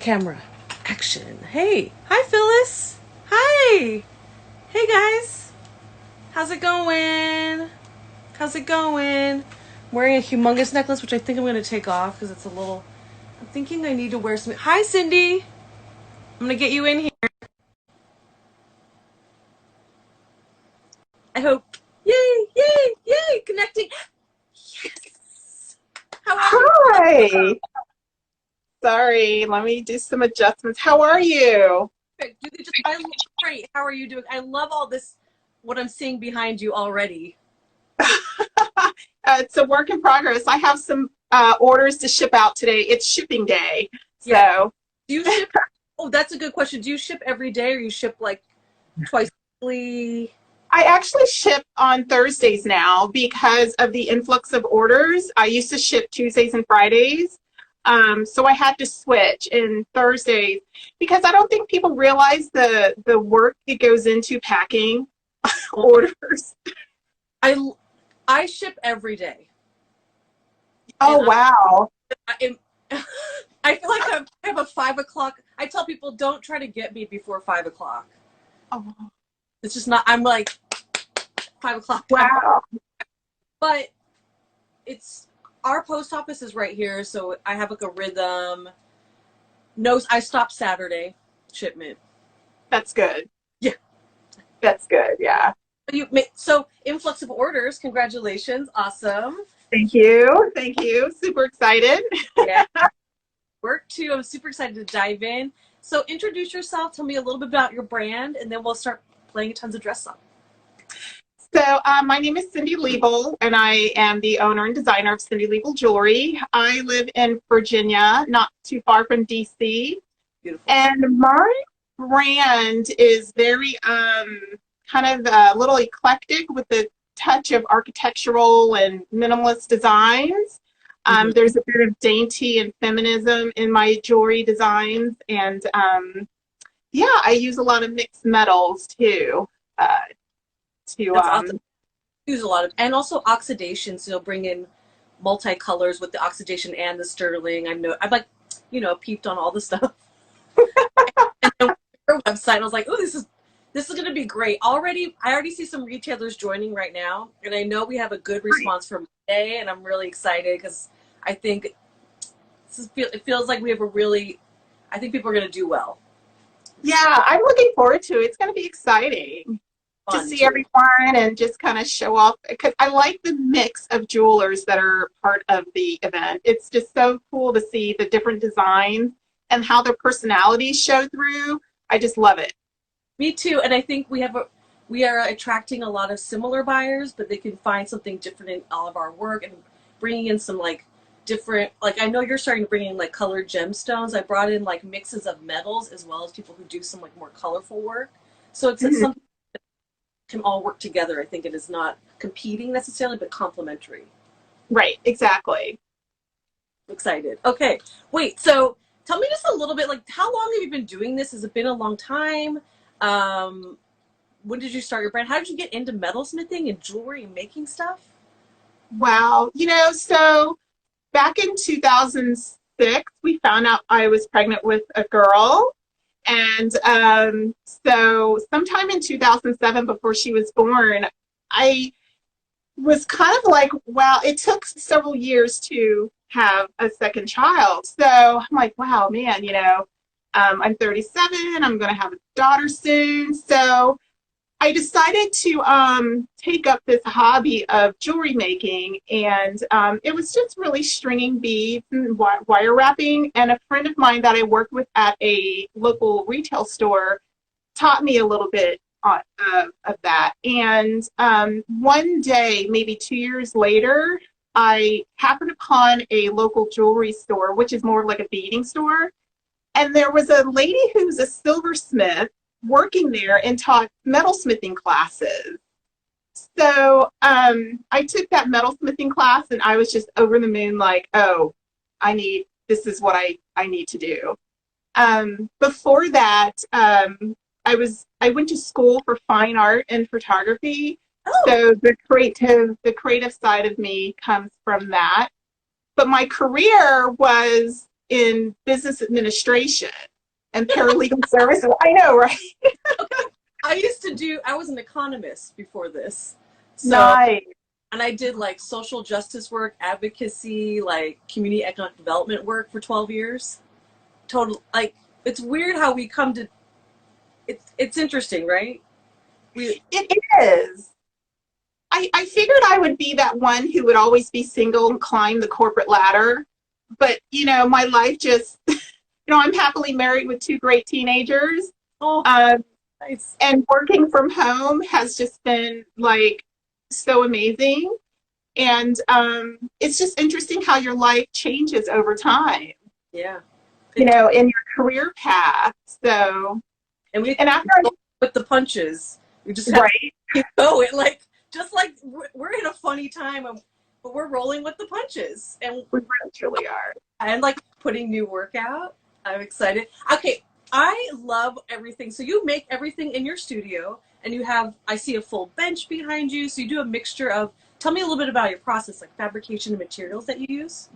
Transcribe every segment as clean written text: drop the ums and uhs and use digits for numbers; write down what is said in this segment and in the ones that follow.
Camera. Action. Hey. Hi, Phyllis. Hi. Hey, guys. How's it going? How's it going? I'm wearing a humongous necklace, which I think I'm going to take off because it's a little... I'm thinking I need to wear some... Hi, Cindy. I'm going to get you in here. I hope... Yay, yay, yay. Connecting. Yes. How are you? Hi. Sorry, let me do some adjustments. How are you? I look great. How are you doing? I love all this, what I'm seeing behind you already. It's a work in progress. I have some orders to ship out today. It's shipping day. Yeah. So Do you ship? Oh, that's a good question. Do you ship every day, or you ship like twice weekly? I actually ship on Thursdays now because of the influx of orders. I used to ship Tuesdays and Fridays. So I had to switch in Thursdays because I don't think people realize the work that goes into packing orders. I I ship every day, Oh, and wow. I, I feel like I have a 5 o'clock. I tell people don't try to get me before 5 o'clock. Oh, It's just not. I'm like 5 o'clock. wow. But it's our post office is right here, so I have like a rhythm. No, I stop Saturday shipment. That's good. Yeah. That's good. Yeah. So influx of orders. Congratulations. Awesome. Thank you. Thank you. Super excited. Yeah. Work too. I'm super excited to dive in. So introduce yourself. Tell me a little bit about your brand, and then we'll start playing tons of dress songs. So my name is Cindy Liebel, and I am the owner and designer of Cindy Liebel Jewelry. I live in Virginia, not too far from DC. Beautiful. And my brand is very kind of a little eclectic with a touch of architectural and minimalist designs. There's a bit of dainty and feminism in my jewelry designs. And yeah, I use a lot of mixed metals too. That's awesome. Use a lot of, and also oxidation. So you'll bring in multicolors with the oxidation and the sterling. I know I've like, peeped on all the stuff. And then your website, I was like, oh, this is going to be great. I already see some retailers joining right now, and I know we have a good response for Monday, and I'm really excited because I think it feels like we have I think people are going to do well. Yeah, I'm looking forward to it. It's going to be exciting to see everyone and just kind of show off, because I like the mix of jewelers that are part of the event. It's just so cool to see the different designs and how their personalities show through. I just love it. Me too, and I think we are attracting a lot of similar buyers, but they can find something different in all of our work and bringing in some like different, like I know you're starting to bring in like colored gemstones. I brought in like mixes of metals as well as people who do some like more colorful work. So it's something that can all work together. I think it is not competing necessarily, but complementary. Right, exactly. Excited. Okay, wait. So tell me just a little bit, like, how long have you been doing this? Has it been a long time? When did you start your brand? How did you get into metalsmithing and jewelry and making stuff? Wow. So back in 2006, we found out I was pregnant with a girl. And so sometime in 2007, before she was born, I was kind of like, wow, it took several years to have a second child. So I'm like, wow, man, I'm 37, I'm going to have a daughter soon. So I decided to take up this hobby of jewelry making, and it was just really stringing beads and wire wrapping. And a friend of mine that I worked with at a local retail store taught me a little bit of that. And one day, maybe 2 years later, I happened upon a local jewelry store, which is more like a beading store. And there was a lady who's a silversmith working there and taught metalsmithing classes. So I took that metalsmithing class, and I was just over the moon, like, oh, this is what I need to do. Before that, I went to school for fine art and photography. Oh. So the creative side of me comes from that. But my career was in business administration and paralegal services. I know, right? I was an economist before this. So, Nice. and I did like social justice work, advocacy, like community economic development work for 12 years. Total, like, it's weird how we come to, it's interesting, right? It is. I figured I would be that one who would always be single and climb the corporate ladder. But, my life just, I'm happily married with two great teenagers. Oh, Um, nice. and working from home has just been like so amazing. And it's just interesting how your life changes over time, Yeah. in your career path. So, And we and after go with the punches. We just have right, to keep going. Like, just like we're in a funny time, but we're rolling with the punches. we truly are. And like putting new work out. I'm excited. Okay, I love everything. So you make everything in your studio, and I see a full bench behind you. So you do a mixture of, tell me a little bit about your process, like fabrication and materials that you use.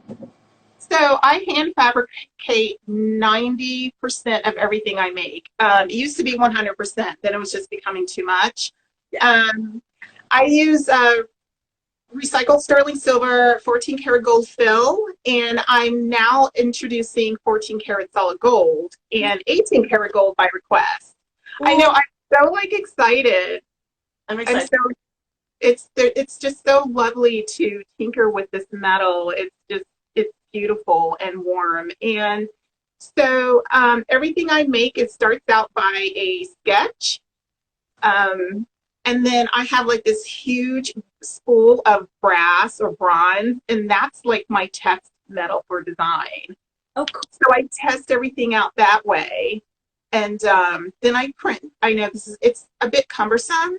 So I hand fabricate 90% of everything I make. It used to be 100%, then it was just becoming too much. Yeah. I use recycled sterling silver, 14 karat gold fill, and I'm now introducing 14 karat solid gold and 18 karat gold by request. Ooh, I know, I'm so excited. I'm I'm excited. so it's just so lovely to tinker with this metal. It's beautiful and warm. And so everything I make, it starts out by a sketch. And then I have like this huge spool of brass or bronze, and that's like my test metal for design. Oh, cool. So I test everything out that way. And then I print. I know it's a bit cumbersome,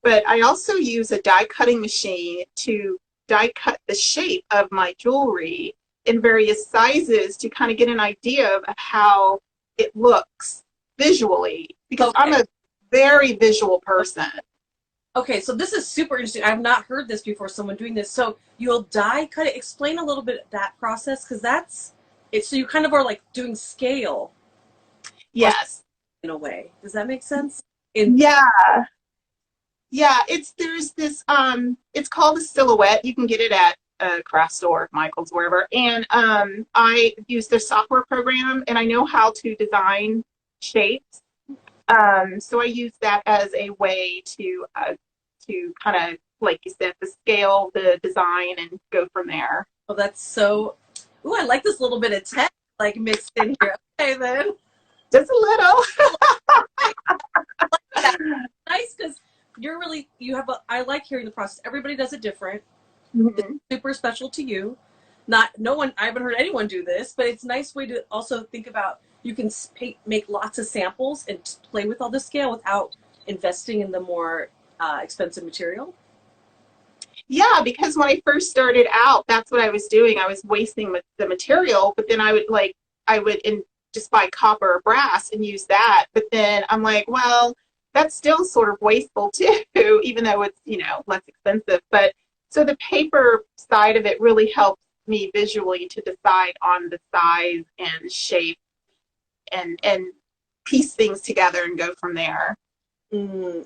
but I also use a die cutting machine to die cut the shape of my jewelry in various sizes to kind of get an idea of how it looks visually, because Okay. I'm a very visual person. Okay, so this is super interesting. I've not heard this before, someone doing this. So you'll die cut it. Explain a little bit that process, because that's it. So you kind of are like doing scale Yes. in a way. Does that make sense? Yeah. Yeah. There's this, it's called a silhouette. You can get it at a craft store, Michael's, wherever. And I use their software program, and I know how to design shapes. So I use that as a way to kind of, like you said, the scale, the design, and go from there. Oh, that's so. Ooh, I like this little bit of tech like mixed in here. Okay, then. Just a little. Nice, because I like hearing the process. Everybody does it different. Mhm. It's super special to you. No one, I haven't heard anyone do this, but it's a nice way to also think about, you can make lots of samples and play with all the scale without investing in the more expensive material. Yeah, because when I first started out, that's what I was doing. I was wasting the material, but then I would just buy copper or brass and use that. But then I'm like, well, that's still sort of wasteful too, even though it's, less expensive. But so the paper side of it really helps me visually to decide on the size and shape and piece things together and go from there.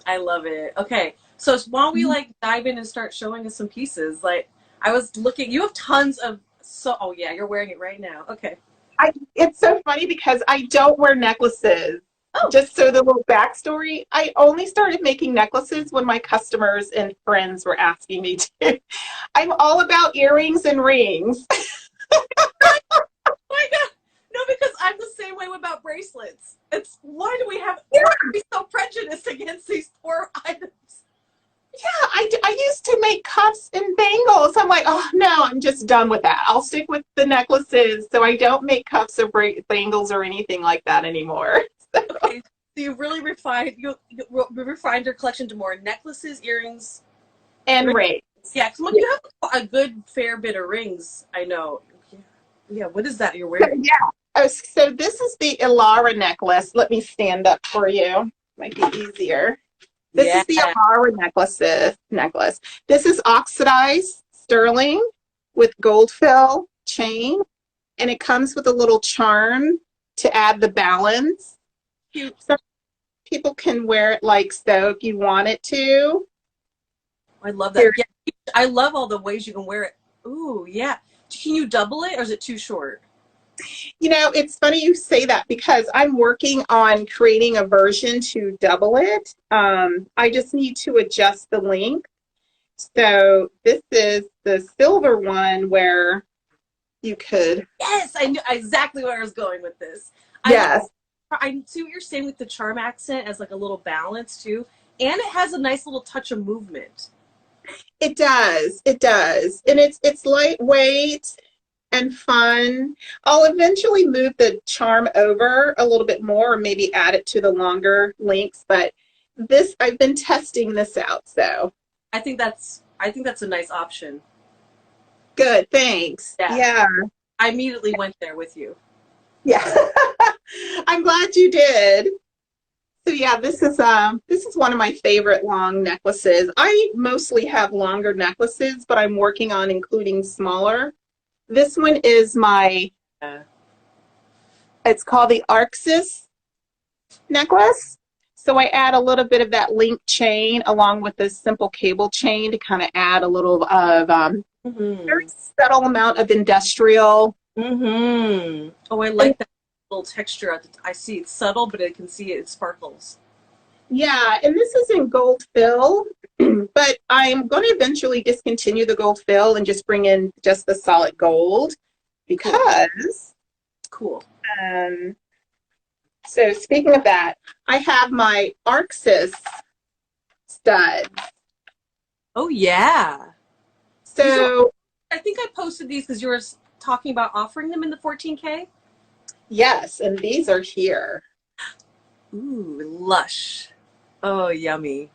I love it. Okay, so while we like dive in and start showing us some pieces, like I was looking, you have tons of oh yeah, you're wearing it right now. Okay. It's so funny because I don't wear necklaces. Oh. Just so the little backstory, I only started making necklaces when my customers and friends were asking me to. I'm all about earrings and rings. Oh my god. No, because I'm the same way about bracelets. Why do we be so prejudiced against these poor items? Yeah, I used to make cuffs and bangles. I'm like, oh no, I'm just done with that. I'll stick with the necklaces, so I don't make cuffs or bangles or anything like that anymore. Okay, so you've really refined your collection to more necklaces, earrings, And rings. Yeah, because you have a good fair bit of rings. I know. Yeah, what is that you're wearing? Yeah. Oh, so this is the Ilara necklace. Let me stand up for you. Might be easier. This is the Ilara necklace. This is oxidized sterling with gold fill chain. and it comes with a little charm to add the balance. Cute. Some people can wear it like so if you want it to. I love that. Here, Yeah, I love all the ways you can wear it. Ooh, yeah. Can you double it or is it too short? it's funny you say that because I'm working on creating a version to double it. I just need to adjust the length. So this is the silver one where you could, Yes, I knew exactly where I was going with this. I like. yes, I see what you're saying with the charm accent as like a little balance too, and it has a nice little touch of movement. it does. It does. And it's lightweight and fun. I'll eventually move the charm over a little bit more or maybe add it to the longer links, but this I've been testing this out, so I think that's a nice option. good, thanks. Yeah, Yeah. I immediately went there with you. Yeah. I'm glad you did. So yeah, this is one of my favorite long necklaces. I mostly have longer necklaces, but I'm working on including smaller. This one is Yeah. it's called the Arxis necklace. So I add a little bit of that link chain along with this simple cable chain to kind of add a little of very Mhm. subtle amount of industrial. Mhm. Oh, I And like that little texture. I see it's subtle, but I can see it sparkles. yeah, and this is in gold fill, but I'm going to eventually discontinue the gold fill and just bring in just the solid gold Cool. because, Cool. um, so speaking of that, I have my Arxis studs. Oh yeah. These are. So I think I posted these because you were talking about offering them in the 14K. yes, and these are here. Ooh, lush. Oh, yummy.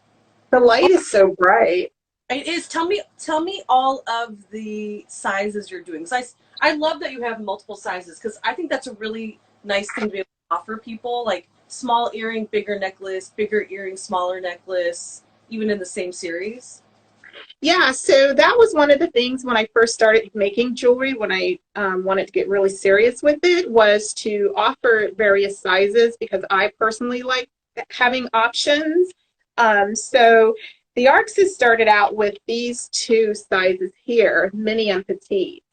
The light is so bright. It is. Tell me all of the sizes you're doing. Because I love that you have multiple sizes because I think that's a really nice thing to be able to offer people. Like small earring, bigger necklace, bigger earring, smaller necklace, even in the same series. Yeah, so that was one of the things when I first started making jewelry, when I wanted to get really serious with it, was to offer various sizes because I personally like having options. So the Arxis started out with these two sizes here, mini and petite.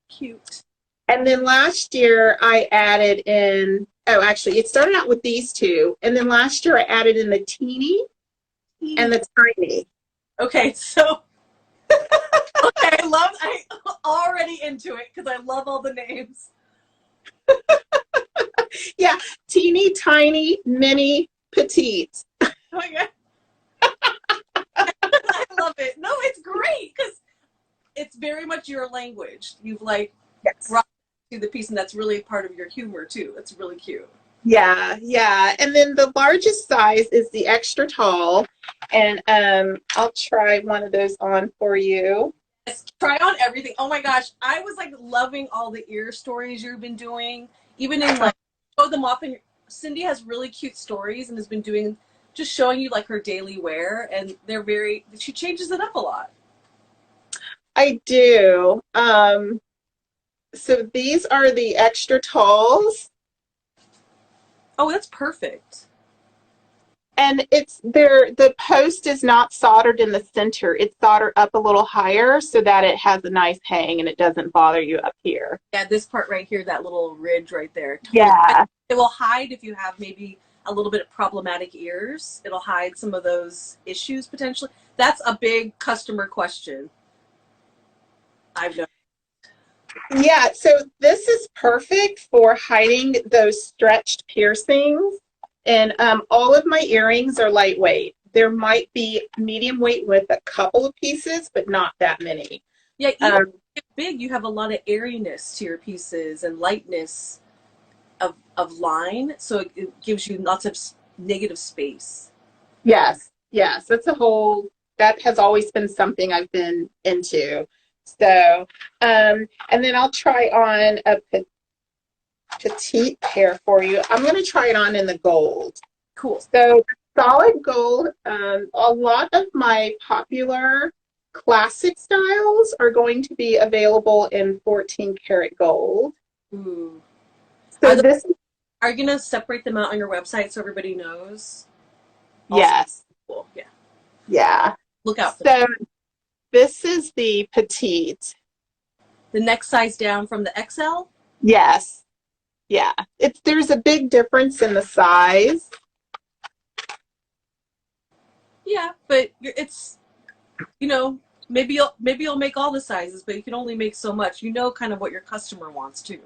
Cute. And then last year I added in, oh, actually, it started out with these two. And then last year I added in the teeny and the tiny. Okay, so okay, I already into it because I love all the names. Yeah, teeny, tiny, mini, petite. Oh my god, I love it. No, it's great because it's very much your language. You've like Yes. brought it to the piece, and that's really part of your humor too. It's really cute. Yeah, yeah. And then the largest size is the extra tall. And I'll try one of those on for you. Yes, try on everything. Oh my gosh, I was like loving all the ear stories you've been doing, even in like show them off. And Cindy has really cute stories and has been doing just showing you like her daily wear, and they're very. She changes it up a lot. I do. So these are the extra talls. Oh, that's perfect. And the post is not soldered in the center. It's soldered up a little higher so that it has a nice hang and it doesn't bother you up here. Yeah, this part right here, that little ridge right there, totally. Yeah. It will hide if you have maybe a little bit of problematic ears. It'll hide some of those issues potentially. That's a big customer question. I've known. Yeah, so this is perfect for hiding those stretched piercings. And all of my earrings are lightweight. There might be medium weight with a couple of pieces, but not that many. Yeah, even Um, if it's big, you have a lot of airiness to your pieces and lightness of line, so it gives you lots of negative space. yes, yes, that has always been something I've been into. So, and then I'll try on a petite pair for you. I'm going to try it on in the gold. Cool. So solid gold, a lot of my popular classic styles are going to be available in 14 karat gold. Ooh. So this, Are you gonna separate them out on your website so everybody knows? Also yes, cool. Yeah. yeah. Look out for that. So this is the petite. The next size down from the XL? Yes, yeah. There's a big difference in the size. Yeah, but it's maybe you'll make all the sizes, but you can only make so much. You know kind of what your customer wants too.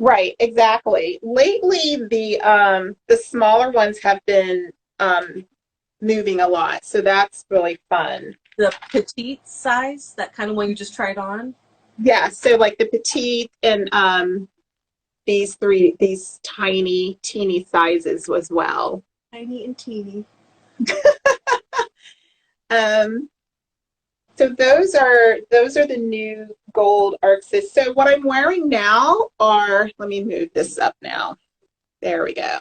Right, exactly. Lately, the smaller ones have been moving a lot, so that's really fun. The petite size, that kind of one you just tried on. Yeah, so like the petite and these tiny, teeny sizes as well. Tiny and teeny. Um, so those are the new gold Arxis. So what I'm wearing now are, let me move this up now. There we go.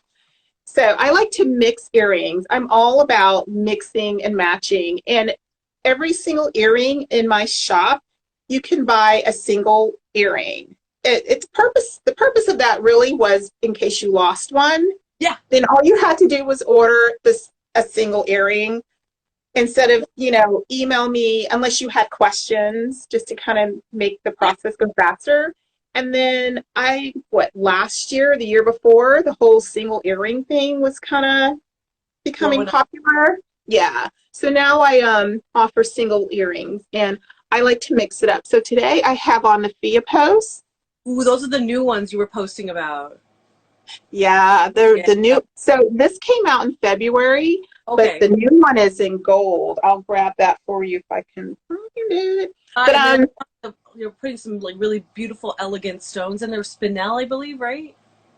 So I like to mix earrings. I'm all about mixing and matching. And every single earring in my shop, you can buy a single earring. The purpose of that really was in case you lost one. Yeah. Then all you had to do was order a single earring instead of, email me unless you had questions just to kind of make the process go faster. And then last year, the year before, the whole single earring thing was kind of becoming popular. Yeah. So now I offer single earrings and I like to mix it up. So today I have on the Fia post. Ooh, those are the new ones you were posting about. Yeah, the new. So this came out in February, Okay. but the new one is in gold. I'll grab that for you if I can find it. But you're putting some like really beautiful, elegant stones in there. Spinel, I believe, right?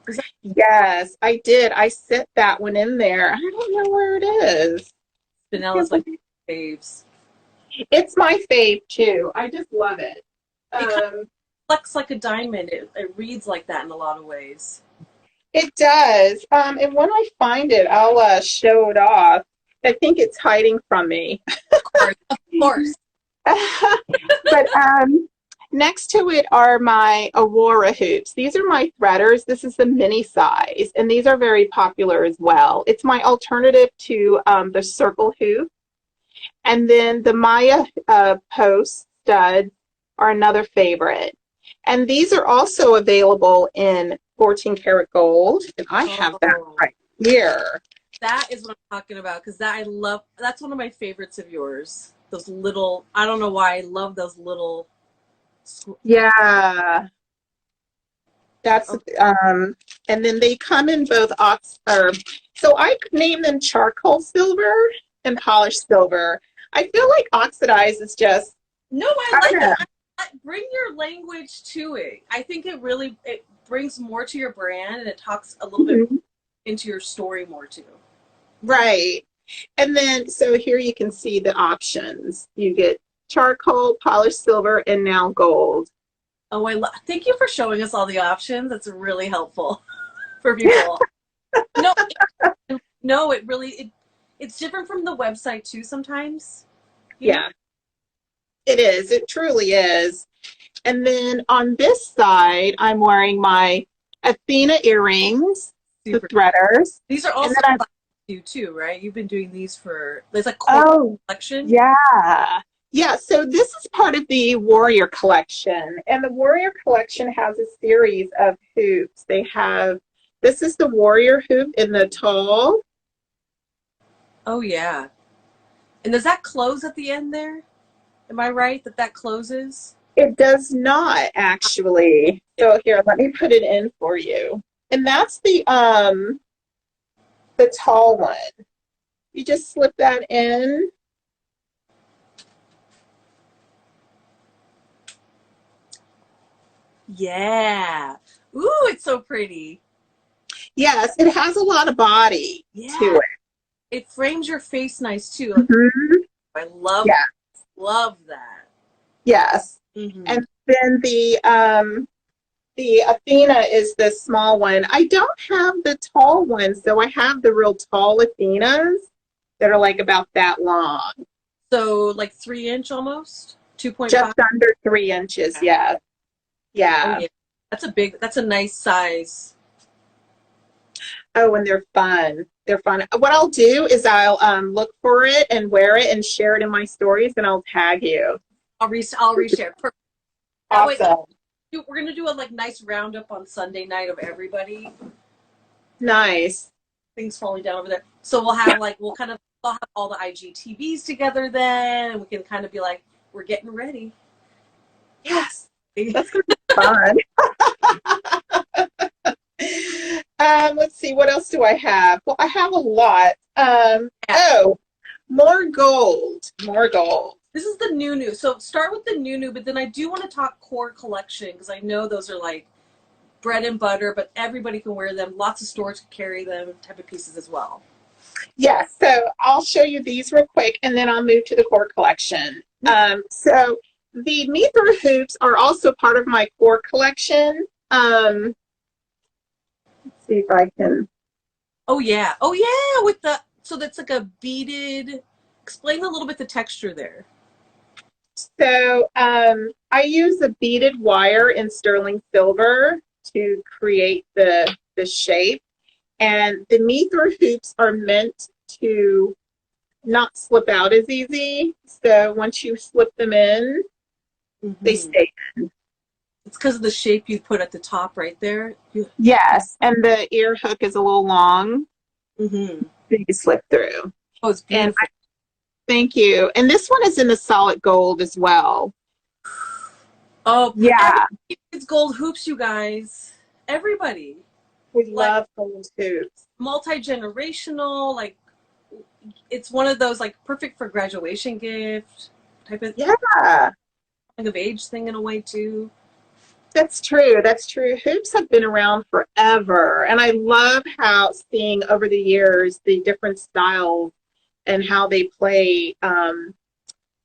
Is that yes, I did. I set that one in there. I don't know where it is. Spinel is like faves. It's my fave too. I just love it. It kind of flex like a diamond. It reads like that in a lot of ways. It does. And when I find it, I'll show it off. I think it's hiding from me. Of course, of course. But next to it are my Aurora hoops. These are my threaders. This is the mini size, and these are very popular as well. It's my alternative to the circle hoop. And then the Maya post studs are another favorite. And these are also available in 14 karat gold. And I have that right here. That is what I'm talking about because that I love. That's one of my favorites of yours. Those little, I don't know why I love those little. Yeah. That's and then they come in both so I name them charcoal silver and polished silver. I feel like oxidized is just no, I like it. Bring your language to it. I think it brings more to your brand and it talks a little bit into your story more too. Right. And then so here you can see the options. You get charcoal, polished silver, and now gold. Oh, thank you for showing us all the options. That's really helpful for people. No, it's different from the website too sometimes. Yeah, it is. It truly is. And then on this side, I'm wearing my Athena earrings, the threaders. These are also you too, right? You've been doing these there's a collection. Yeah. Yeah, so this is part of the Warrior collection, and the Warrior collection has a series of hoops. This is the Warrior hoop in the tall. Oh, yeah. And does that close at the end there? Am I right that closes? It does not, actually. So here, let me put it in for you. And that's the tall one. You just slip that in. Yeah. Ooh, it's so pretty. Yes, it has a lot of body to it. It frames your face nice too. I love that. Yes. And then the Athena is the small one. I don't have the tall ones, so I have the real tall Athenas that are like about that long. So like 3 inch almost? 2.5? Just under 3 inches, yeah. Yeah. Oh, yeah. That's a nice size. Oh, and they're fun. They're fun. What I'll do is I'll look for it and wear it and share it in my stories, and I'll tag you. I'll reshare. That way, Awesome. we're gonna do a like nice roundup on Sunday night of everybody. Nice. Things falling down over there. So we'll have like we'll have all the IGTVs together then, and we can kind of be like, we're getting ready. Yes, that's gonna be fun. Let's see, what else do I have? Well, I have a lot. Oh, more gold. More gold. This is the new. So start with the new, but then I do want to talk core collection because I know those are like bread and butter, but everybody can wear them. Lots of stores can carry them type of pieces as well. Yes, so I'll show you these real quick and then I'll move to the core collection. So the me-through hoops are also part of my core collection. Let's see if I can. Oh yeah, with so that's like a beaded. Explain a little bit the texture there. So I use a beaded wire in sterling silver to create the shape. And the me-through hoops are meant to not slip out as easy. So once you slip them in, they stay in. It's because of the shape you put at the top right there. Yes, and the ear hook is a little long. Mm-hmm. So you slip through. Oh, it's beautiful. Thank you. And this one is in the solid gold as well. Oh, yeah. It's gold hoops, you guys. Everybody. We love gold hoops. Multi-generational, like it's one of those like perfect for graduation gift type of of age thing in a way too. That's true. That's true. Hoops have been around forever. And I love how seeing over the years the different styles and how they play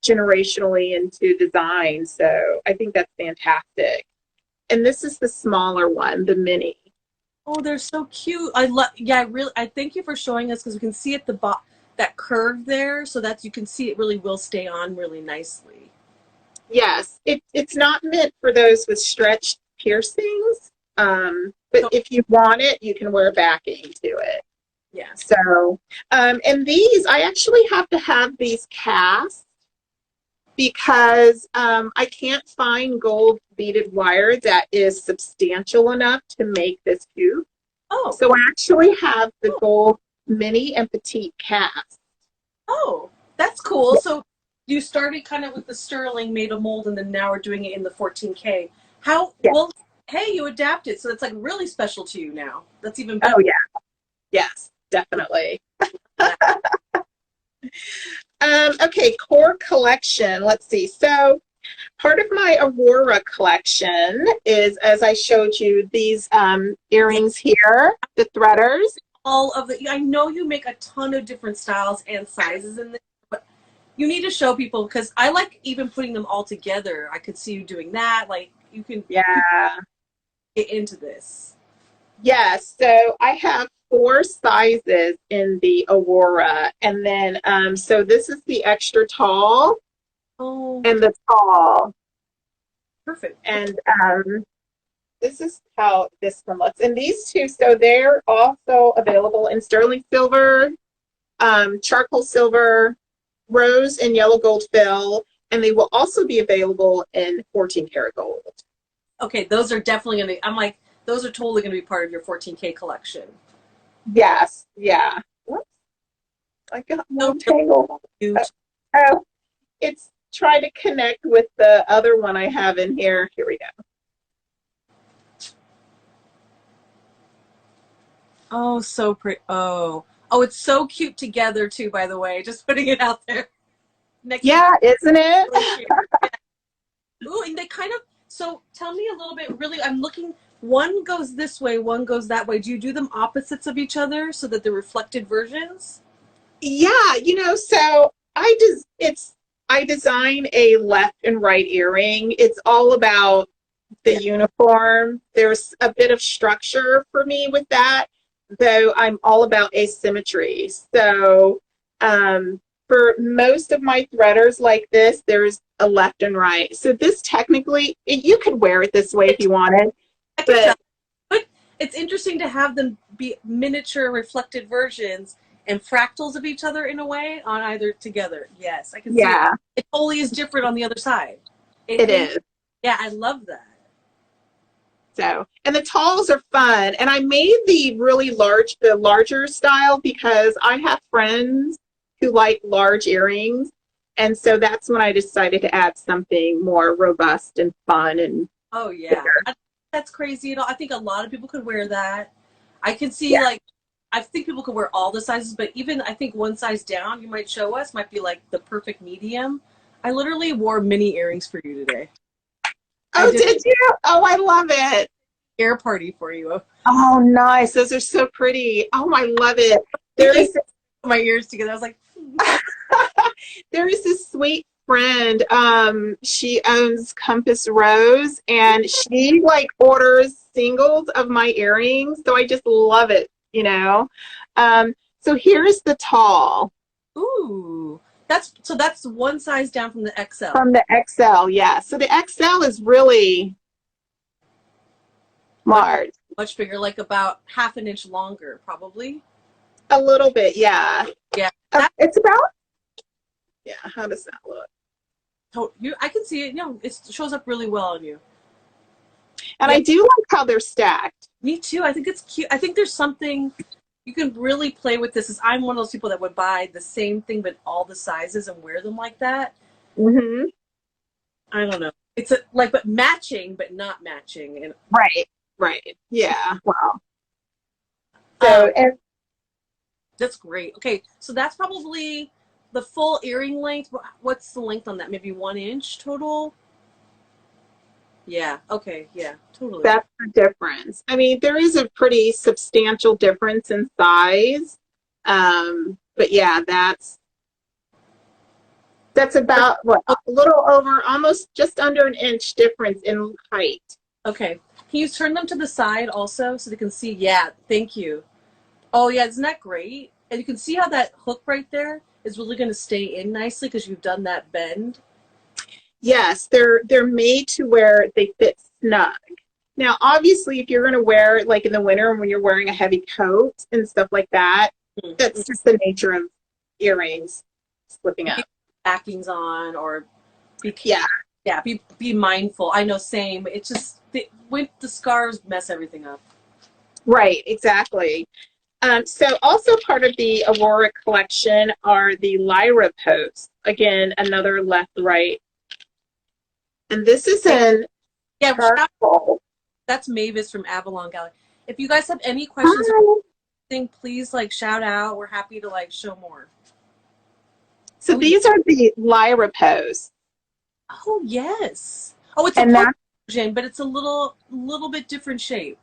generationally into design. So I think that's fantastic. And this is the smaller one, the mini. Oh, they're so cute. I thank you for showing us because we can see at the bottom that curve there so that you can see it really will stay on really nicely. Yes, it's not meant for those with stretched piercings, but if you want it, you can wear backing to it. Yeah. So, and these, I actually have to have these cast because I can't find gold beaded wire that is substantial enough to make this hoop. Oh. So I actually have the gold mini and petite cast. Oh, that's cool. So you started kind of with the sterling, made a mold, and then now we're doing it in the 14K. Well, hey, you adapted, so it's like really special to you now. That's even better. Oh, yeah. Yes, definitely. Okay, core collection. Let's see. So part of my Aurora collection is, as I showed you, these earrings here, the threaders. I know you make a ton of different styles and sizes in this, but you need to show people because I like even putting them all together. I could see you doing that. Like you can get into this. Yes. So I have 4 sizes in the Aurora, and then so this is the extra tall and the tall. Perfect. And this is how this one looks. And these two, so they're also available in sterling silver, charcoal silver, rose and yellow gold fill, and they will also be available in 14 karat gold. Okay, those are definitely going to, those are totally going to be part of your 14K collection. Yes, yeah. Whoops. I got more tangled. Oh, it's trying to connect with the other one I have in here. Here we go. Oh, so pretty. Oh, it's so cute together too, by the way. Just putting it out there. Isn't it? Ooh, and they kind of, so tell me a little bit, really, I'm looking, one goes this way, one goes that way. Do you do them opposites of each other so that they're reflected versions? Yeah, so I design a left and right earring. It's all about the uniform. There's a bit of structure for me with that, though I'm all about asymmetry. So for most of my threaders like this, there's a left and right. So this technically, you could wear it this way if you wanted. I can But tell. But it's interesting to have them be miniature reflected versions and fractals of each other in a way on either together. Yes, I can see it. yeah, It totally is different on the other side. It it really, is. yeah, I love that. So, and the talls are fun. And I made the larger style because I have friends who like large earrings. And so that's when I decided to add something more robust and fun and Oh yeah, bigger. that's crazy at all. I think a lot of people could wear that. I could see Yeah. like I think people could wear all the sizes, but even I think one size down you might show us might be like the perfect medium. I literally wore mini earrings for you today. I Oh, did did you? Oh, I love it. an air party for you. Oh, nice. Those are so pretty. Oh, I love it. There Thinking is my ears together. I was like, there is this sweet friend. She owns Compass Rose, and she like orders singles of my earrings. So I just love it, you know. So here's the tall ooh, that's one size down from the XL. from the XL. Yeah. So the XL is really Much large. much bigger, like about half an inch longer, probably. A little bit, yeah. Yeah, that It's about, yeah. How does that look? you. I can see it. You know, it shows up really well on you. And Yeah, I do like how they're stacked. me too. I think it's cute. I think there's something you can really play with this. Is I'm one of those people that would buy the same thing but all the sizes and wear them like that. Hmm. I don't know. It's a, like but matching but not matching. And Right. Right. Yeah. Wow. um, So, and that's great. Okay, so that's probably the full earring length. What's the length on that? Maybe 1 inch total. Yeah. Okay. Yeah. Totally. that's the difference. I mean, there is a pretty substantial difference in size. But yeah, that's about what, a little over, almost just under an inch difference in height. Okay. Can you turn them to the side also so they can see? Yeah. Thank you. Oh yeah, isn't that great? And you can see how that hook right there is really going to stay in nicely because you've done that bend. Yes, they're made to where they fit snug. Now, obviously, if you're going to wear like in the winter when you're wearing a heavy coat and stuff like that, Mm-hmm. that's just the nature of earrings slipping Keep up. backings on or be Yeah, yeah be mindful. I know same. It's just with the scarves mess everything up. right, exactly. So also part of the Aurora collection are the Lyra posts. Again, another left, right. And this is in Yeah, charcoal. that's Mavis from Avalon Gallery. If you guys have any questions or Hi. anything, please like shout out. We're happy to like show more. So Oh yeah. these are the Lyra posts. Oh yes. Oh, it's a And post that's version, but it's a little bit different shape.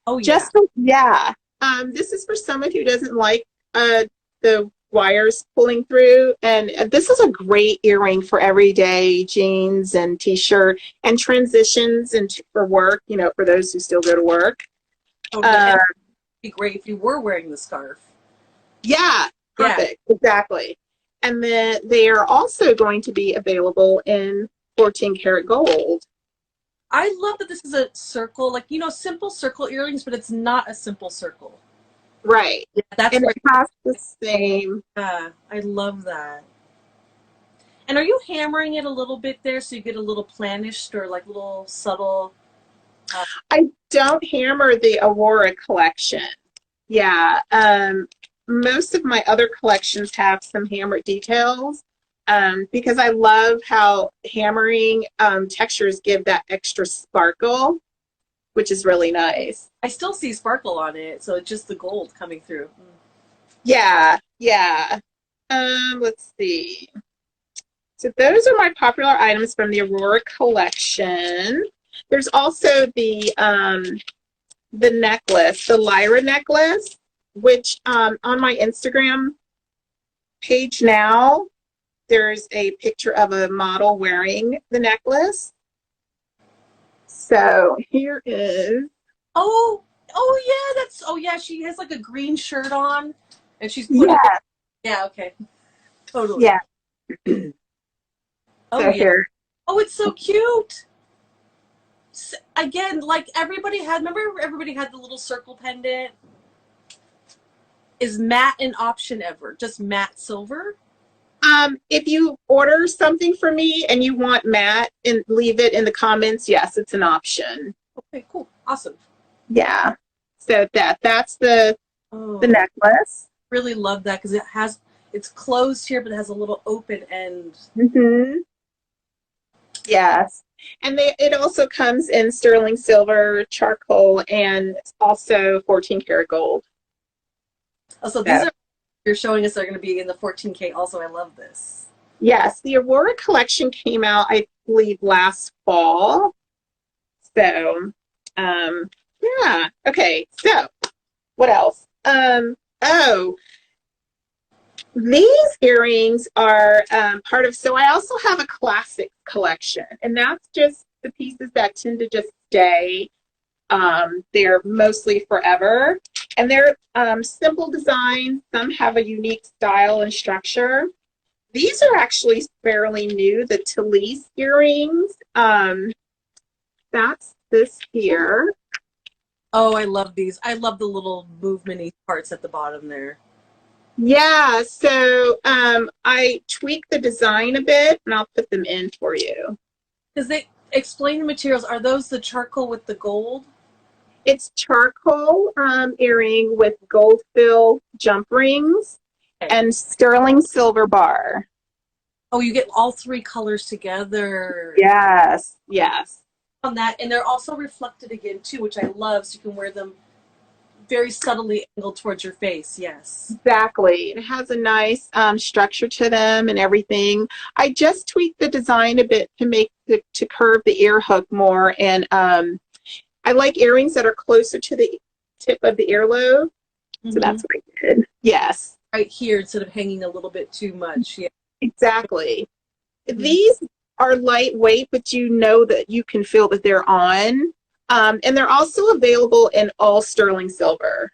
Oh yeah. just, yeah. This is for someone who doesn't like the wires pulling through. And this is a great earring for everyday jeans and t-shirt and transitions and for work, you know, for those who still go to work. Totally. And Uh, it'd be great if you were wearing the scarf. yeah, Yeah. perfect. Exactly. And then they are also going to be available in 14 karat gold. I love that this is a circle, like simple circle earrings, but it's not a simple circle. Right. Yeah, that's And it great. has the same. Yeah, I love that. And are you hammering it a little bit there so you get a little planished or like little subtle? Uh, I don't hammer the Aurora collection. Yeah. Most of my other collections have some hammered details because I love how hammering textures give that extra sparkle, which is really nice. I still see sparkle on it, so it's just the gold coming through. Yeah, yeah. Let's see. So those are my popular items from the Aurora collection. There's also the necklace, the Lyra necklace, which on my Instagram page now, there's a picture of a model wearing the necklace. So here is, Oh, oh yeah, oh yeah, she has like a green shirt on, and she's putting it. yeah, Yeah, okay, totally. yeah. Oh So yeah. here, Oh, it's so cute. Again, like everybody had, remember everybody had the little circle pendant? Is matte an option ever? Just matte silver? If you order something for me and you want matte and leave it in the comments, yes, it's an option. Okay, cool. Awesome. Yeah. So that's the Oh, necklace. really love that because it's closed here, but it has a little open end. Hmm. Yes. And it also comes in sterling silver, charcoal, and also 14 karat gold. Oh, so these So, are you're showing us are going to be in the 14K also. I love this. yes, the Aurora collection came out, I believe, last fall. So, um, yeah. Okay. So, what else? Oh, these earrings are part of, so I also have a classic collection, and that's just the pieces that tend to just stay. They're mostly forever, and they're simple designs. Some have a unique style and structure. These are actually fairly new, the Talise earrings. That's this here. Oh, I love these. I love the little movement parts at the bottom there. Yeah, so I tweaked the design a bit, and I'll put them in for you. Because they explain the materials. Are those the charcoal with the gold? It's charcoal earring with gold fill jump rings Okay. and sterling silver bar. Oh, you get all three colors together Yes, yes, on that, and they're also reflected again too, which I love. So you can wear them very subtly angled towards your face. Yes. exactly. It has a nice structure to them and everything. I just tweaked the design a bit to make to curve the ear hook more, and I like earrings that are closer to the tip of the earlobe. So Mm-hmm. that's what I did. Yes, Right here instead of hanging a little bit too much. Yeah. exactly. Mm-hmm. These are lightweight, but you know that you can feel that they're on. And they're also available in all sterling silver.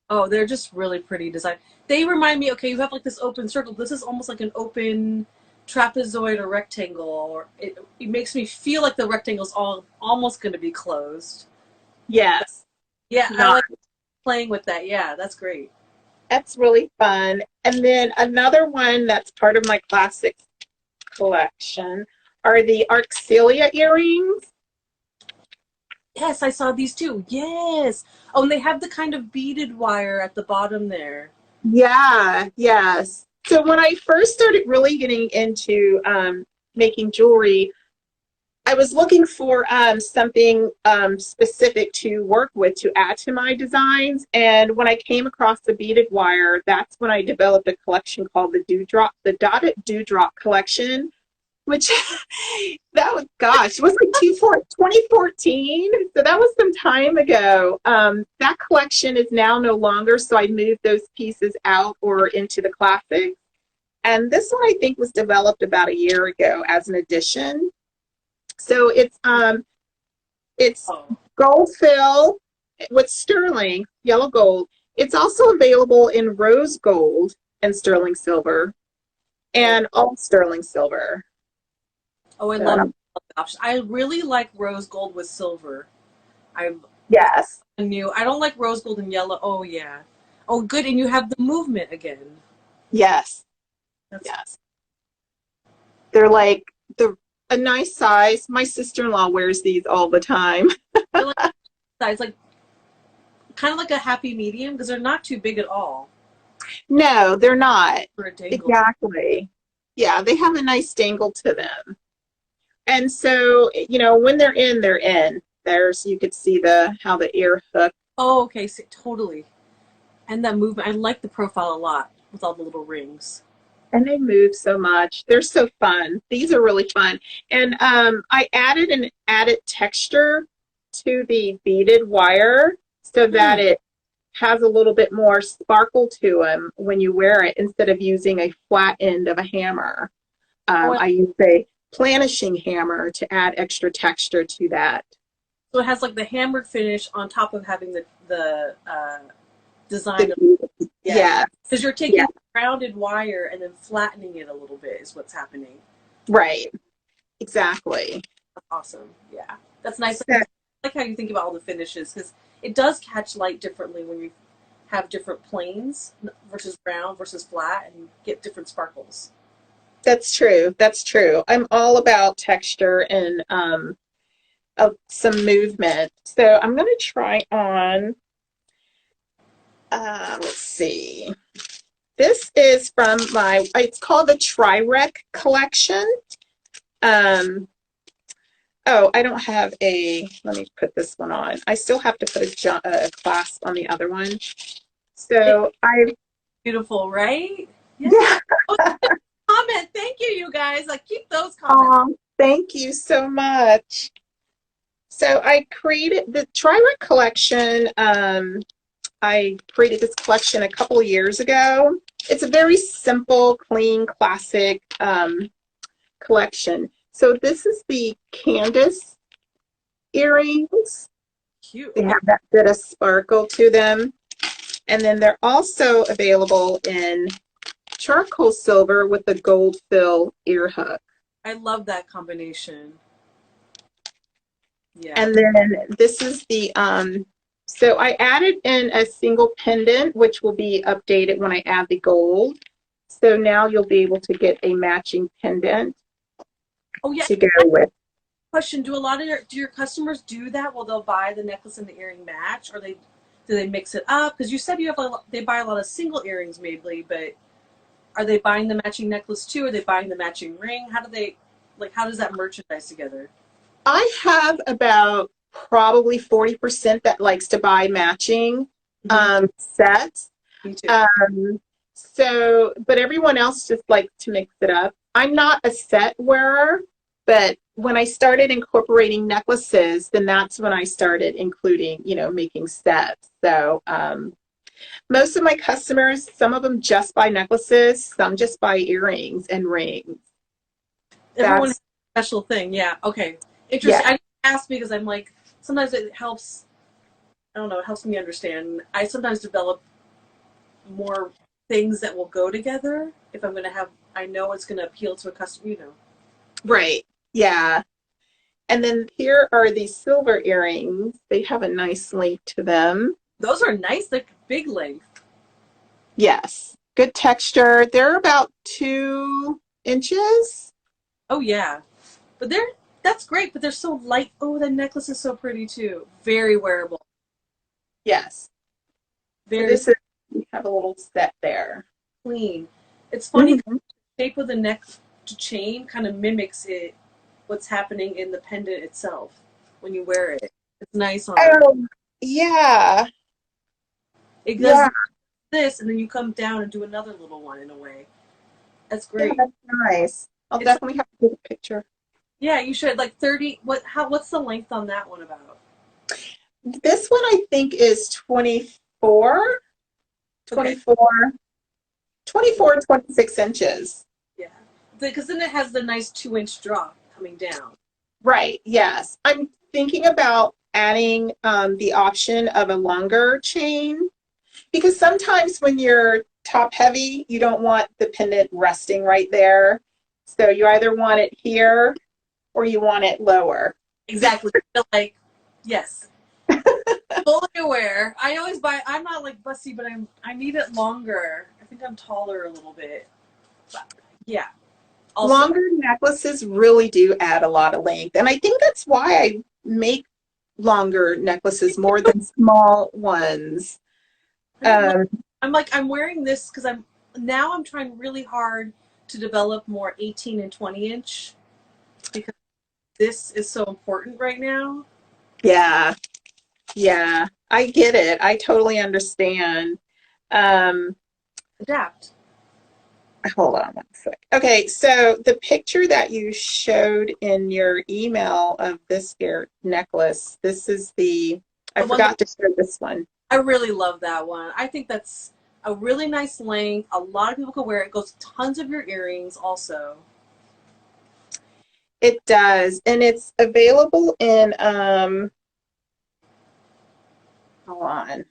Oh, they're just really pretty design. They remind me. Okay, you have like this open circle. This is almost like an open trapezoid or rectangle. Or it makes me feel like the rectangle's all almost going to be closed. Yes, Yeah, I not. like playing with that. Yeah, that's great. That's really fun. And then another one that's part of my classics collection are the Arcelia earrings. Yes, I saw these too. Yes. Oh, and they have the kind of beaded wire at the bottom there. Yeah, yes. So when I first started really getting into making jewelry, I was looking for something specific to work with to add to my designs. And when I came across the beaded wire, that's when I developed a collection called the Dotted Dewdrop collection, which that was, gosh, it was like 2014. So that was some time ago. That collection is now no longer. So I moved those pieces out or into the classics. And this one I think was developed about a year ago as an addition. So it's Oh, gold fill with sterling, yellow gold. It's also available in rose gold and sterling silver oh, and all sterling silver. oh! I love So, the option. I really like rose gold with silver. I'm yes, new. I don't like rose gold and yellow. Oh yeah. Oh, good. And you have the movement again. yes, That's yes. They're like the a nice size. My sister-in-law wears these all the time. I like size, like kind of like a happy medium because they're not too big at all No, they're not. for a dangle. Exactly. Yeah, they have a nice dangle to them. And so, when they're in, they're in. There's you could see the how the ear hook Oh, okay. So, totally. And that movement. I like the profile a lot with all the little rings. and they move so much. They're so fun. These are really fun. And I added an added texture to the beaded wire so that Hmm. it has a little bit more sparkle to them when you wear it instead of using a flat end of a hammer. Oh, I use a planishing hammer to add extra texture to that. so it has like the hammered finish on top of having the design The of bead. yeah. Yeah, Because you're yeah, taking rounded wire and then flattening it a little bit is what's happening. right. Exactly. That's awesome. Yeah. That's nice. So I like how you think about all the finishes because it does catch light differently when you have different planes versus round versus flat and you get different sparkles. that's true. That's true. I'm all about texture and some movement. So I'm going to try on, let's see. This is from it's called the Tri-Rec collection. Um, oh, I don't have let me put this one on. I still have to put a clasp on the other one. It's So beautiful, right? Yeah. yeah. Oh, comment. Thank you, you guys. Like keep those comments. Thank you so much. So I created the Tri-Rec collection. I created this collection a couple of years ago. It's a very simple, clean, classic collection. So this is the Candace earrings. Cute. They Okay. have that bit of sparkle to them. And then they're also available in charcoal silver with a gold fill ear hook. I love that combination. Yeah. And then this is so I added in a single pendant, which will be updated when I add the gold. So now you'll be able to get a matching pendant Oh yeah. to go with. Question: do your customers do that? Will they'll buy the necklace and the earring match, or do they mix it up? Because you said they buy a lot of single earrings, maybe, but are they buying the matching necklace too? Are they buying the matching ring? How does that merchandise together? I have about probably 40% that likes to buy matching Mm-hmm. sets. Me too. But everyone else just likes to mix it up. I'm not a set wearer, but when I started incorporating necklaces, then that's when I started including, making sets. So most of my customers, some of them just buy necklaces, some just buy earrings and rings. Everyone has That's, a special thing. Yeah. Okay. Interesting. yeah, I ask because I'm like sometimes it helps. I don't know. It helps me understand. I sometimes develop more things that will go together if I'm going to have. I know it's going to appeal to a customer. right. Yeah. And then here are these silver earrings. They have a nice length to them. Those are nice. Like big length. Yes. Good texture. They're about 2 inches. Oh yeah. But that's great, but they're so light. Oh, the necklace is so pretty too. Very wearable. Yes. So Very we have a little set there. clean. It's funny, Mhm. the shape of the neck to chain kind of mimics what's happening in the pendant itself when you wear it. It's nice on it. Oh, yeah. It does Yeah. this, and then you come down and do another little one in a way. That's Yeah, great. that's nice. I'll It's definitely have to take a picture. yeah, you should like 30. What's the length on that one about? This one I think is 24, Okay, 24, 24, 26 inches. yeah, because then it has the nice 2-inch drop coming down. Right, yes. I'm thinking about adding the option of a longer chain because sometimes when you're top heavy, you don't want the pendant resting right there. So you either want it here or you want it lower. Exactly. Like, yes, fully aware. I always buy. I'm not like busty, but I need it longer. I think I'm taller a little bit. But yeah. Also, Longer necklaces really do add a lot of length. And I think that's why I make longer necklaces more than small ones. I don't know. Um, I'm wearing this because I'm trying really hard to develop more 18 and 20-inch because this is so important right now. yeah, yeah, I get it. I totally understand. Um, Adapt. hold on one sec. Okay, so the picture that you showed in your email of this ear necklace, this is I The one that forgot to share this one. I really love that one. I think that's a really nice length. A lot of people can wear it. It goes with tons of your earrings also. It does, and it's available in hold on.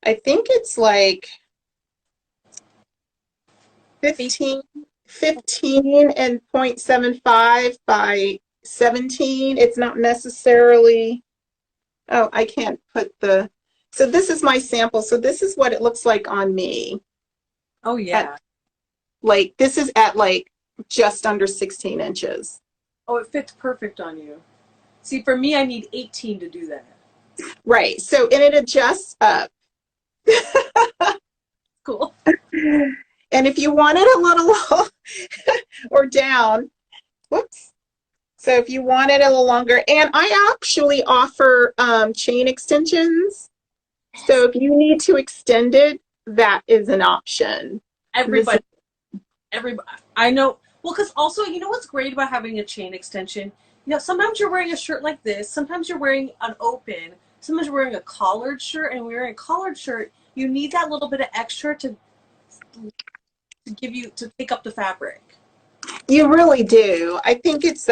I think it's like 15 and 0.75 by 17. It's not necessarily, oh, I can't put so this is my sample. So this is what it looks like on me. Oh At yeah. like, this is at like just under 16 inches. Oh, it fits perfect on you. See, for me, I need 18 to do that. Right. So, and it adjusts up. Cool. And if you want it a little or down, whoops. So if you want it a little longer, and I actually offer chain extensions. So if you need to extend it, that is an option. Everybody, everybody. I know. Well, because also, you know what's great about having a chain extension? You know, sometimes you're wearing a shirt like this. Sometimes you're wearing an open. Sometimes you're wearing a collared shirt, and wearing a collared shirt, you need that little bit of extra to give you to take up the fabric. You really do. I think it's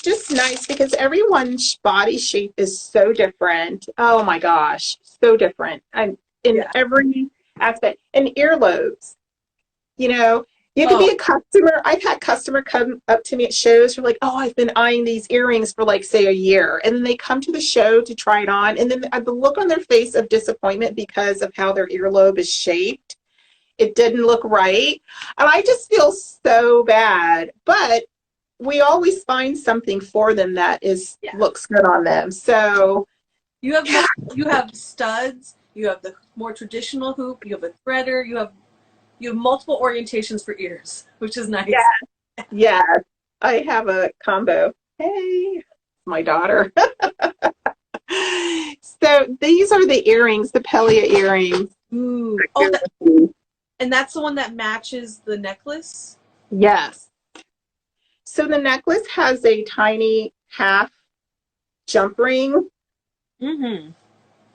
just nice because everyone's body shape is so different. Oh my gosh, so different. I'm in Yeah. every aspect. And earlobes, you know, you can Oh, be a customer. I've had customer come up to me at shows who are like, oh, I've been eyeing these earrings for like, say, a year. And then they come to the show to try it on. And then the look on their face of disappointment because of how their earlobe is shaped. It didn't look right. And I just feel so bad. But we always find something for them that is yeah. looks good on them. So You have studs. You have the more traditional hoop. You have a threader. You have multiple orientations for ears, which is nice. yeah, I have a combo. Hey, my daughter. So these are the earrings, the Pelia earrings. Ooh. Oh, and that's the one that matches the necklace. Yes. So the necklace has a tiny half jump ring, Mm-hmm.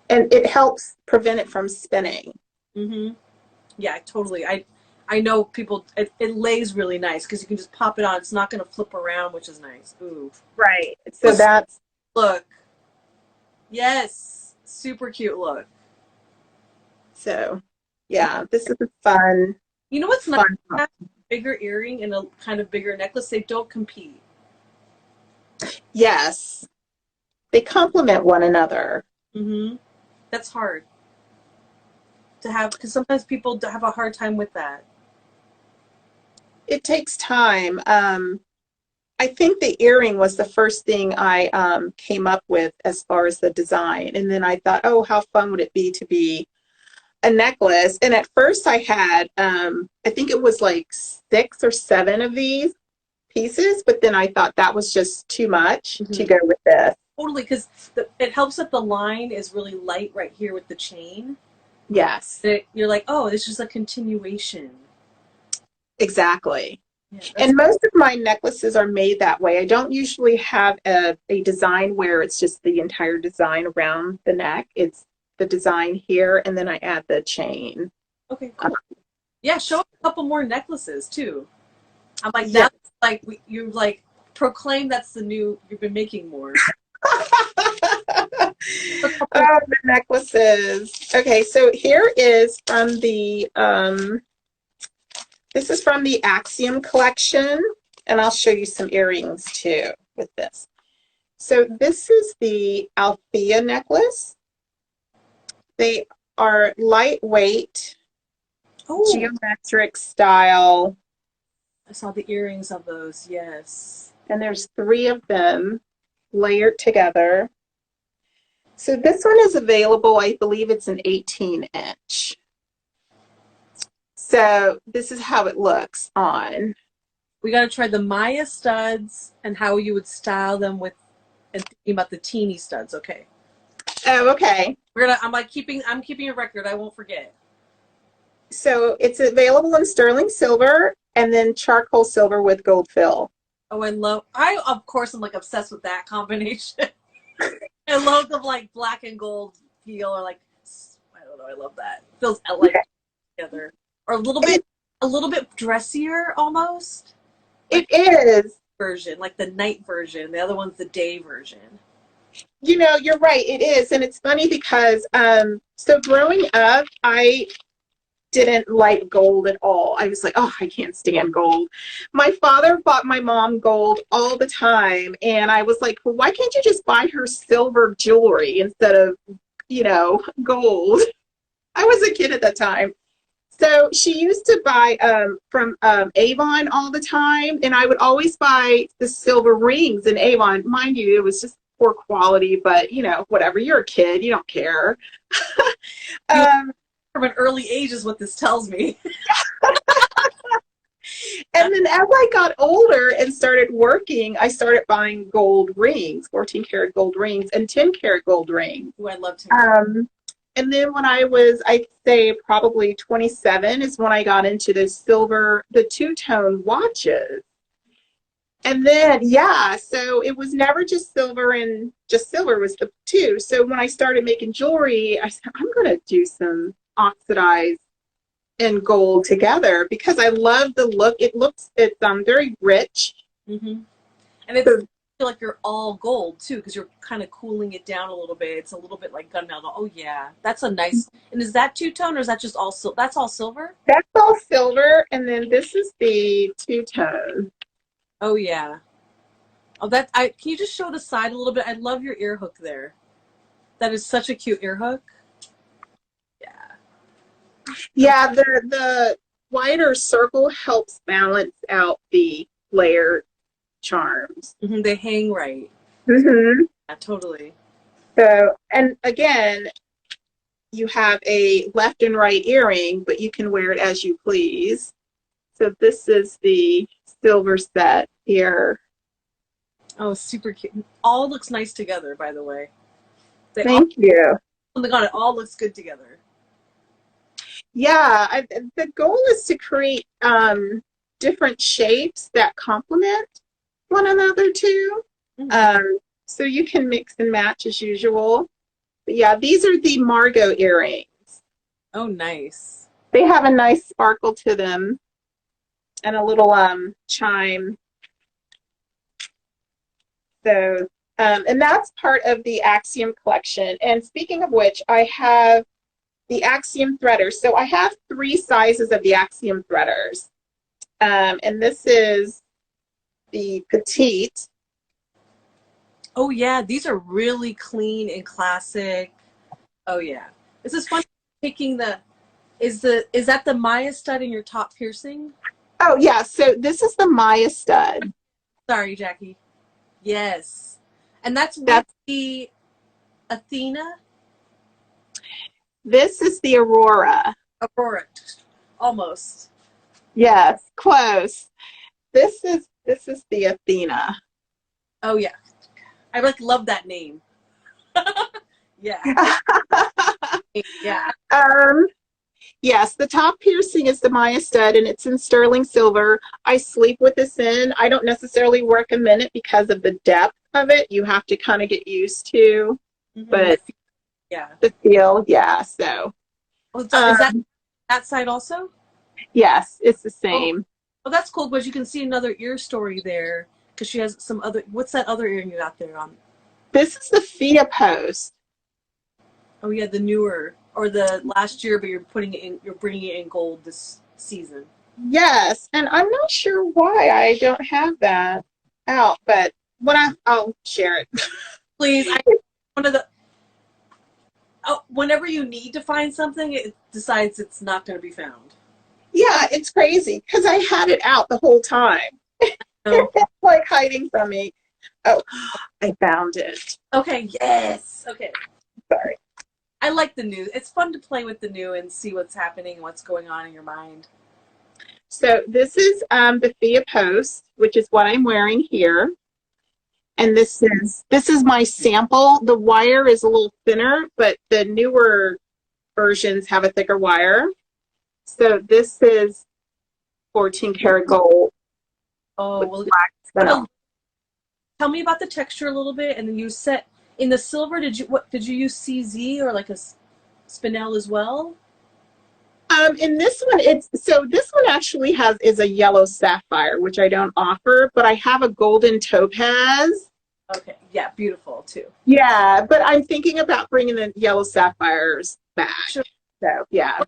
and it helps prevent it from spinning. Mm-hmm. Yeah, totally. I know people. It lays really nice because you can just pop it on. It's not going to flip around, which is nice. Ooh. Right. So that's Look. Yes. Super cute look. so yeah, this is a fun, You know what's nice? fun. Bigger earring and a kind of bigger necklace. They don't compete. Yes. They complement one another. Mm-hmm. That's hard to have because sometimes people have a hard time with that. It takes time. I think the earring was the first thing I came up with as far as the design. And then I thought, oh, how fun would it be to be a necklace? And at first I had, I think it was like 6 or 7 of these pieces, but then I thought that was just too much to go with this. Totally, because it helps that the line is really light right here with the chain. Yes, You're like, oh, it's just a continuation. exactly. Yeah, And most of my necklaces are made that way. I don't usually have a design where it's just the entire design around the neck. It's the design here, and then I add the chain. okay, cool. Yeah, show a couple more necklaces too. I'm like, Yeah. that's like you like proclaim that's the new. You've been making more. Oh, the necklaces. Okay, so here is from the this is from the Axiom collection, and I'll show you some earrings too with this. So this is the Althea necklace. They are lightweight, Oh, geometric style, I saw the earrings of those. Yes. and there's 3 of them layered together. So this one is available, I believe it's an 18-inch. So this is how it looks on. We got to try the Maya studs and how you would style them with and thinking about the teeny studs. Okay. Oh, okay. I'm keeping a record. I won't forget. So it's available in sterling silver and then charcoal silver with gold fill. Oh, I of course I'm like obsessed with that combination. I love the like black and gold feel or like, I don't know, I love that. It feels like together. Or a little bit dressier almost. It is. Version, like the night version. The other one's the day version. You know, you're right. It is. And it's funny because so growing up, I didn't like gold at all. I was like, oh, I can't stand gold. My father bought my mom gold all the time. And I was like, well, why can't you just buy her silver jewelry instead of, gold? I was a kid at that time. So she used to buy from Avon all the time. And I would always buy the silver rings in Avon. Mind you, it was just poor quality, but whatever. You're a kid, you don't care. You um, from an early age is what this tells me. And then as I got older and started working, I started buying gold rings, 14 karat gold rings and 10 karat gold rings. Ooh, I love to. And then when I was, I'd say probably 27 is when I got into the two-tone watches. And then, yeah, so it was never just silver and just silver was the two. So when I started making jewelry, I said, I'm going to do some oxidized and gold together because I love the look. It's very rich. Mm-hmm. And it's I feel like you're all gold too because you're kind of cooling it down a little bit. It's a little bit like gunmetal. Oh yeah, that's a nice. And is that two-tone or is that just all that's all silver? That's all silver, and then this is the two-tone. Oh yeah. Oh, can you just show the side a little bit? I love your ear hook there. That is such a cute ear hook. Yeah. Yeah, the wider circle helps balance out the layered charms. Mm-hmm, they hang right. Mm-hmm. Yeah, totally. So, and again, you have a left and right earring, but you can wear it as you please. So this is the silver set here. Oh, super cute. All looks nice together, by the way. Thank you. Oh my God, it all looks good together. Yeah, the goal is to create different shapes that complement one another too. Mm-hmm. So you can mix and match as usual. But yeah, these are the Margot earrings. Oh, nice. They have a nice sparkle to them and a little chime. So, and that's part of the Axiom collection. And speaking of which, I have the Axiom threaders. So I have 3 sizes of the Axiom threaders. And this is the petite. Oh yeah, these are really clean and classic. Oh yeah. This is fun picking is that the Maya stud in your top piercing? Oh yeah, so this is the Maya stud. Sorry, Jackie. Yes. And that's the Athena? This is the Aurora. Aurora. Almost. Yes, close. This is the Athena. Oh yeah. I love that name. Yeah. Yeah. Yes, the top piercing is the Maya stud and it's in sterling silver. I sleep with this in. I don't necessarily recommend it because of the depth of it. You have to kind of get used to. Mm-hmm. But yeah, the feel, yeah. So is that side also? Yes, it's the same. Oh, that's cool because you can see another ear story there because she has some other. What's that other earring you got there on? This is the Fia post. Oh yeah, the newer or the last year, but you're bringing it in gold this season. Yes, and I'm not sure why I don't have that out, but I'll share it. Please, whenever you need to find something, it decides it's not going to be found. Yeah, it's crazy because I had it out the whole time. Oh. It's like hiding from me. Oh, I found it. Okay, yes. Okay. Sorry. I like the new. It's fun to play with the new and see what's happening, what's going on in your mind. So this is the Fia post, which is what I'm wearing here. And this is my sample. The wire is a little thinner, but the newer versions have a thicker wire. So this is 14 karat gold. Oh, well, tell me about the texture a little bit, and then you set in the silver. Did you use CZ or like a spinel as well? In this one, this one actually is a yellow sapphire, which I don't offer, but I have a golden topaz. Okay, yeah, beautiful too. Yeah, but I'm thinking about bringing the yellow sapphires back. Sure. So yeah.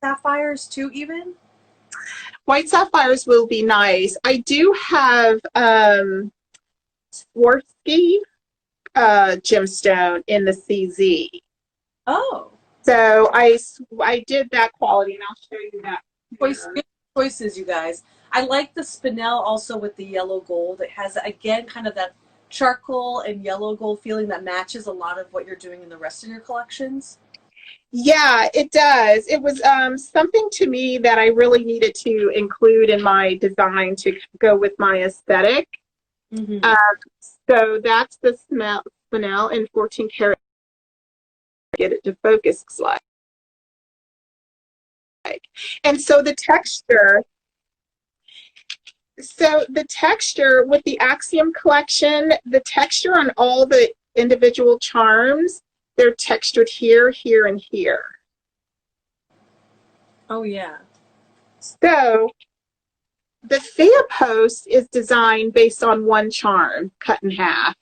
sapphires too, even? White sapphires will be nice. I do have Swarovski gemstone in the CZ. Oh, So I did that quality, and I'll show you that here. good choices, you guys. I like the spinel also with the yellow gold. It has, again, kind of that charcoal and yellow gold feeling that matches a lot of what you're doing in the rest of your collections. Yeah, it does. It was something to me that I really needed to include in my design to go with my aesthetic. Mm-hmm. Um, so that's the spinel in 14 karat. Get it to focus like. And so the texture with the Axiom collection, the texture on all the individual charms, they're textured here, here, and here. Oh, yeah. So the Fia post is designed based on one charm cut in half.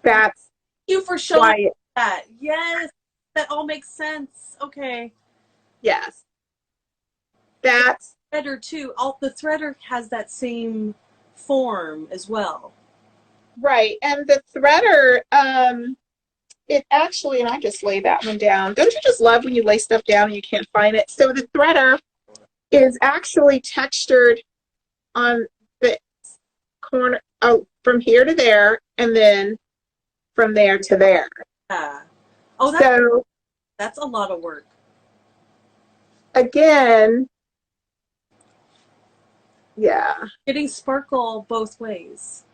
That's Thank you for showing why, that. Yes, that all makes sense. Okay. yes, that's Threader too. All the threader has that same form as well. right. And the threader, it actually, and I just lay that one down. Don't you just love when you lay stuff down and you can't find it? So the threader is actually textured on the corner, oh, from here to there, and then from there to there. Yeah. Oh, So that's a lot of work. again, yeah, Getting sparkle both ways.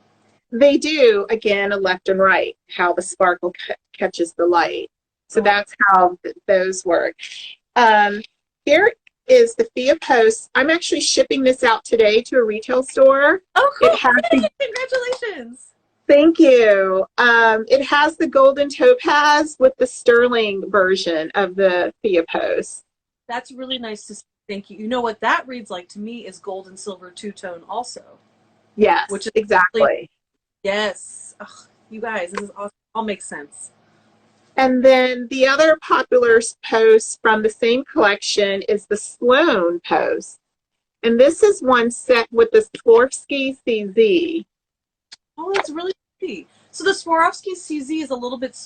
they do, again, a left and right, how the sparkle catches the light. So Oh, that's how those work. Um, Here is the Fia Post. I'm actually shipping this out today to a retail store. oh It cool. has Yay, the congratulations. Thank you. It has the golden topaz with the sterling version of the Fia Post. That's really nice to see. Thank you. You know what that reads like to me is gold and silver two-tone also, which Yes, is really, exactly. yes. Ugh, you guys, this is awesome. All makes sense. And then the other popular post from the same collection is the Sloan post. And this is one set with the Swarovski CZ. Oh, that's really pretty. So the Swarovski CZ is a little bit.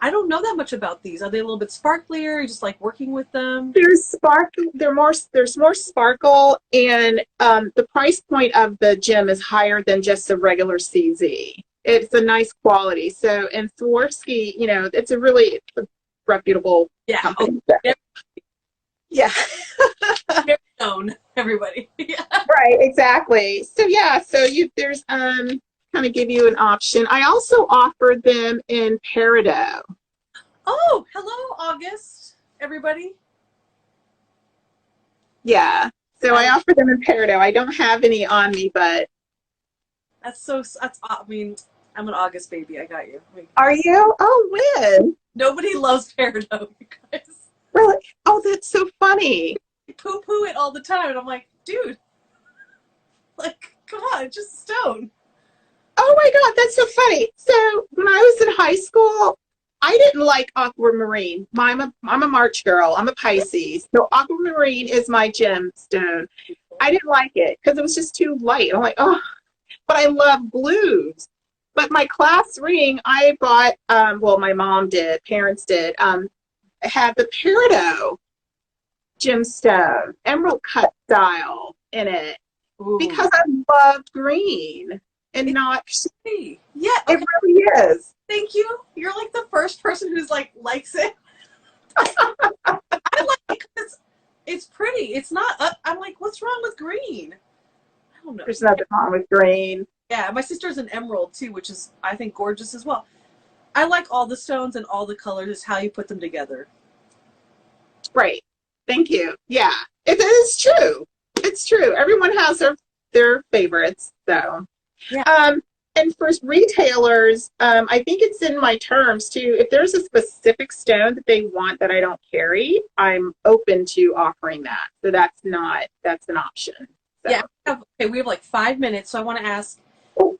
I don't know that much about these. Are they a little bit sparklier? You just like working with them? There's sparkle. There's more sparkle, and the price point of the gem is higher than just a regular CZ. It's a nice quality. So, and Swarovski, it's it's a reputable Yeah. Oh, company. very, Yeah. very known, everybody. Yeah. Right, exactly. So yeah, so there's kind of give you an option. I also offered them in peridot. Oh, hello, August, everybody. Yeah. So I I, offered them in peridot. I don't have any on me, but I mean, I'm an August baby. I got you. are you? Oh, when? Nobody loves peridot, you guys. Really? Oh, that's so funny. Poo poo it all the time. And I'm like, dude, like, come on, it's just a stone. Oh my God, that's so funny. So when I was in high school, I didn't like aquamarine. I'm a March girl. I'm a Pisces. So aquamarine is my gemstone. I didn't like it because it was just too light. I'm like, oh, but I love blues. But my class ring, I bought, well, my mom did, parents did, had the peridot gemstone, emerald cut style in it Ooh. because I love green and not, Hey, yeah, it okay, really is. thank you. You're like the first person who's like likes it. I like it because it's pretty. It's not, I'm like, what's wrong with green? I don't know. There's nothing wrong with green. Yeah, my sister's an emerald too, which is, I think, gorgeous as well. I like all the stones and all the colors, is how you put them together. Right. Thank you. Yeah, it is true. It's true. Everyone has their favorites. So, Yeah. and for retailers, I think it's in my terms too. If there's a specific stone that they want that I don't carry, I'm open to offering that. So that's an option. So. Yeah. Okay, we have like 5 minutes, so I want to ask, Oh,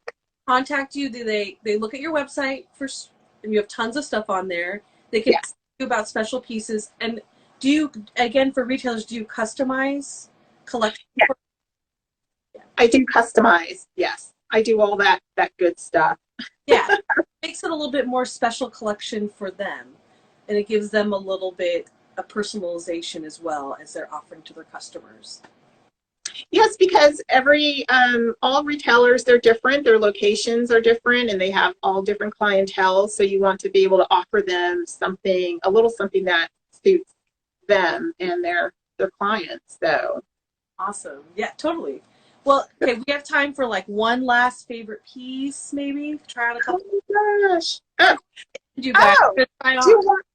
contact you? Do they look at your website first? And you have tons of stuff on there. They can yeah. ask you about special pieces. And Do you, again, for retailers, do you customize collection? Yeah, I do customize. Yes, I do all that good stuff. Yeah, it makes it a little bit more special collection for them, and it gives them a little bit of personalization as well as they're offering to their customers. Yes, because every all retailers, they're different, their locations are different, and they have all different clientele. So you want to be able to offer them something, a little something that suits them and their clients. So Awesome. Yeah, totally. Well, okay, we have time for like one last favorite piece, maybe. Try on a couple. oh my gosh. Oh, You guys oh, try do you on. want,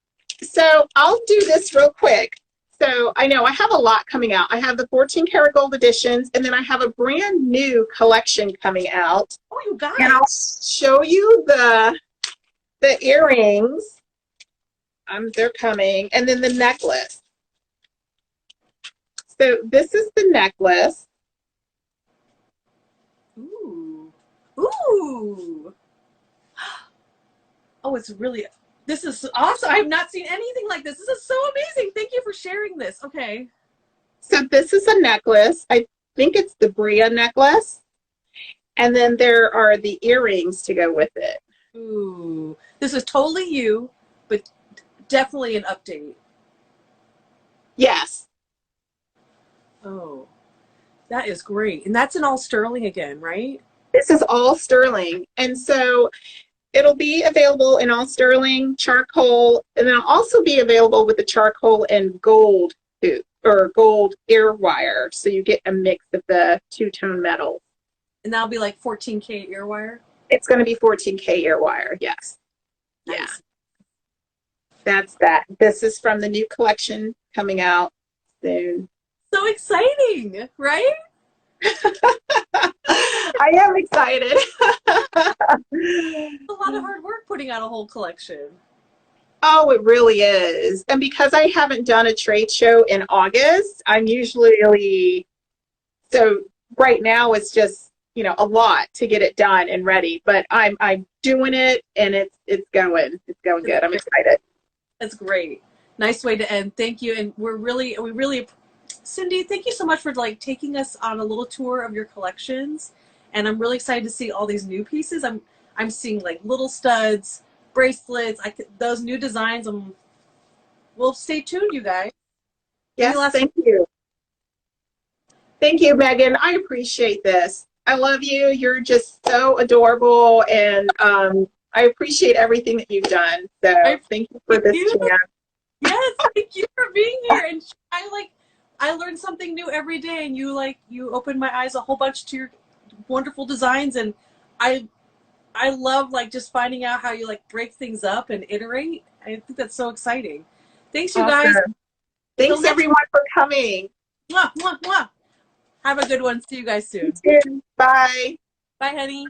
so I'll do this real quick. So I know I have a lot coming out. I have the 14 karat gold editions, and then I have a brand new collection coming out. Oh, you And guys. I'll show you the earrings. They're coming, and then the necklace. So this is the necklace. Ooh. Ooh. Oh, it's really, this is awesome. I have not seen anything like this. This is so amazing. Thank you for sharing this. Okay. So this is a necklace. I think it's the Bria necklace. And then there are the earrings to go with it. Ooh. This is totally you, but definitely an update. Yes, Oh, that is great. And that's in all sterling again, right? this is all sterling. And so it'll be available in all sterling, charcoal, and it'll also be available with the charcoal and gold hoop or gold ear wire. So you get a mix of the two-tone metals. And that'll be like 14K earwire. It's going to be 14K ear wire. Yes. Yeah. Nice. That's that. This is from the new collection coming out soon. So exciting, right? I am excited. A lot of hard work putting out a whole collection. Oh, it really is. And because I haven't done a trade show in August, I'm usually, so right now it's just, a lot to get it done and ready, but I'm doing it and it's going good. I'm excited. That's great. Nice way to end. Thank you. And we really, Cindy, thank you so much for like taking us on a little tour of your collections. And I'm really excited to see all these new pieces. I'm seeing like little studs, bracelets, those new designs. Well, stay tuned, you guys. Yes, thank you. Thank you, Megan. I appreciate this. I love you. You're just so adorable, and I appreciate everything that you've done. So thank you for this chance. Yes, thank you for being here. And I learn something new every day, and you opened my eyes a whole bunch to your wonderful designs, and I love like just finding out how you like break things up and iterate. I think that's so exciting. Thanks, you guys. Thanks everyone for coming. Mwah, mwah, mwah. Have a good one. See you guys soon. Bye. Bye, honey.